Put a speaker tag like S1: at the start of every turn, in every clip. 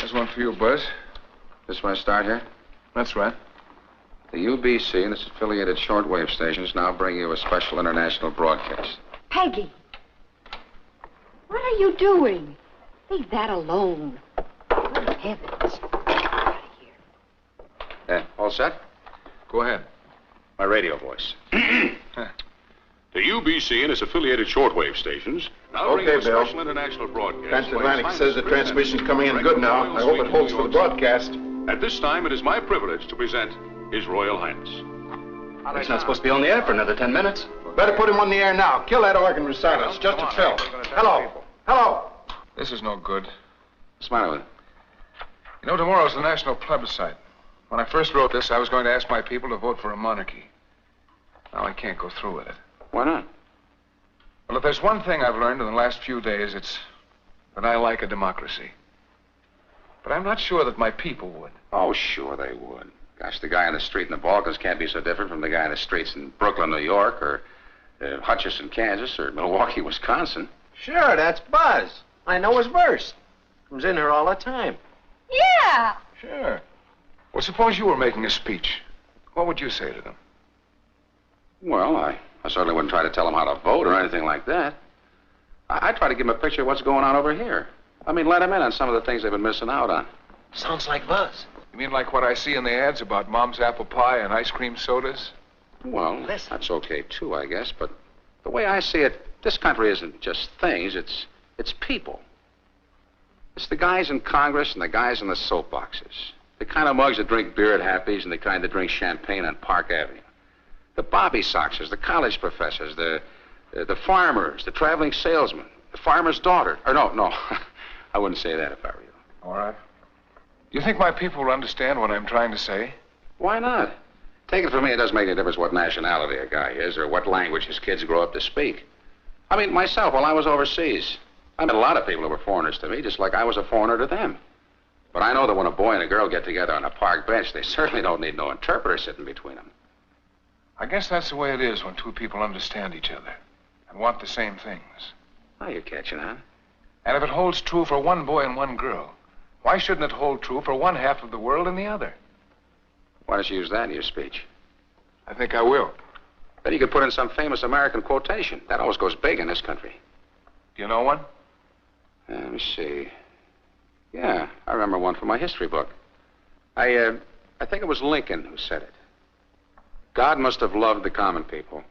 S1: There's one for you, Buzz.
S2: This where I start here?
S1: That's right.
S2: The UBC and its affiliated shortwave stations now bring you a special international broadcast.
S3: Peggy, what are you doing? Leave that alone. Good heavens. Get out of here.
S2: All set?
S1: Go ahead.
S2: My radio voice.
S4: The UBC and its affiliated shortwave stations now bring you a special international broadcast.
S5: Transatlantic says the transmission's coming in good now. I hope it holds for the broadcast.
S4: At this time, it is my privilege to present His Royal Highness.
S6: It's not supposed to be on the air for another 10 minutes.
S5: Better put him on the air now. Kill that organ recital. It's just a fill. Hello. Hello.
S1: This is no good.
S2: What's the matter with it?
S1: You know, tomorrow's the national plebiscite. When I first wrote this, I was going to ask my people to vote for a monarchy. Now I can't go through with it.
S2: Why not?
S1: Well, if there's one thing I've learned in the last few days, it's that I like a democracy. But I'm not sure that my people would.
S2: Oh, sure they would. Gosh, the guy on the street in the Balkans can't be so different from the guy on the streets in Brooklyn, New York, or Hutchinson, Kansas, or Milwaukee, Wisconsin.
S5: Sure, that's Buzz. I know his verse. Comes in here all the time.
S3: Yeah.
S5: Sure.
S1: Well, suppose you were making a speech. What would you say to them?
S2: Well, I certainly wouldn't try to tell them how to vote or anything like that. I'd try to give them a picture of what's going on over here. I mean, let them in on some of the things they've been missing out on.
S6: Sounds like Buzz.
S1: You mean like what I see in the ads about Mom's apple pie and ice cream sodas?
S2: Well,
S6: Listen.
S2: that's okay, too, I guess. But the way I see it, this country isn't just things. It's people. It's the guys in Congress and the guys in the soapboxes. The kind of mugs that drink beer at Happy's and the kind that drink champagne on Park Avenue. The Bobby Soxers, the college professors, the farmers, the traveling salesman, the farmer's daughter. Or no, I wouldn't say that if I were you.
S1: All right. You think my people will understand what I'm trying to say?
S2: Why not? Take it from me, it doesn't make any difference what nationality a guy is or what language his kids grow up to speak. I mean, myself, while I was overseas, I met a lot of people who were foreigners to me, just like I was a foreigner to them. But I know that when a boy and a girl get together on a park bench, they certainly don't need no interpreter sitting between them.
S1: I guess that's the way it is when two people understand each other and want the same things.
S2: Oh, you're catching on.
S1: And if it holds true for one boy and one girl, why shouldn't it hold true for one half of the world and the other?
S2: Why don't you use that in your speech?
S1: I think I will.
S2: Then you could put in some famous American quotation. That always goes big in this country.
S1: Do you know one?
S2: Let me see. Yeah, I remember one from my history book. I think it was Lincoln who said it. God must have loved the common people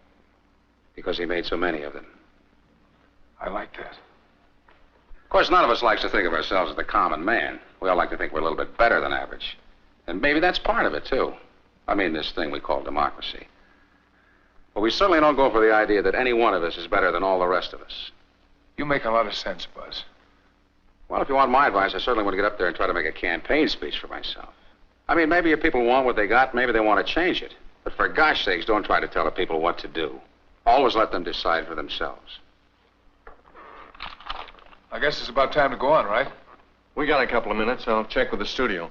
S2: because he made so many of them.
S1: I like that.
S2: Of course, none of us likes to think of ourselves as the common man. We all like to think we're a little bit better than average. And maybe that's part of it, too. I mean, this thing we call democracy. But we certainly don't go for the idea that any one of us is better than all the rest of us.
S1: You make a lot of sense, Buzz.
S2: Well, if you want my advice, I certainly want to get up there and try to make a campaign speech for myself. I mean, maybe if people want what they got, maybe they want to change it. But for gosh sakes, don't try to tell the people what to do. Always let them decide for themselves.
S1: I guess it's about time to go on, right?
S5: We got a couple of minutes. I'll check with the studio.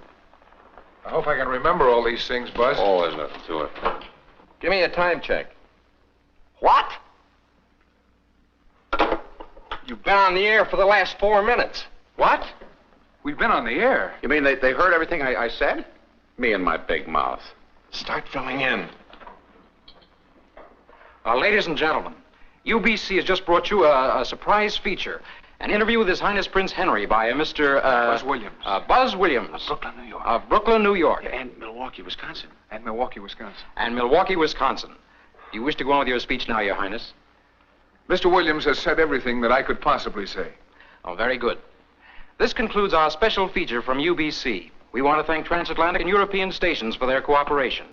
S1: I hope I can remember all these things, Buzz.
S2: Oh, there's nothing to it.
S5: Give me a time check.
S6: What? You've been on the air for the last 4 minutes.
S1: What? We've been on the air.
S2: You mean they heard everything I said? Me and my big mouth.
S5: Start filling in.
S6: Ladies and gentlemen, UBC has just brought you a surprise feature. An interview with His Highness Prince Henry by Mr.
S1: Buzz Williams.
S6: Buzz Williams.
S1: Of Brooklyn, New York.
S6: Of Brooklyn, New York.
S2: Yeah, and Milwaukee, Wisconsin.
S1: And Milwaukee, Wisconsin.
S6: And Milwaukee, Wisconsin. Do you wish to go on with your speech now, Your Highness?
S1: Mr. Williams has said everything that I could possibly say.
S6: Oh, very good. This concludes our special feature from UBC. We want to thank transatlantic and European stations for their cooperation.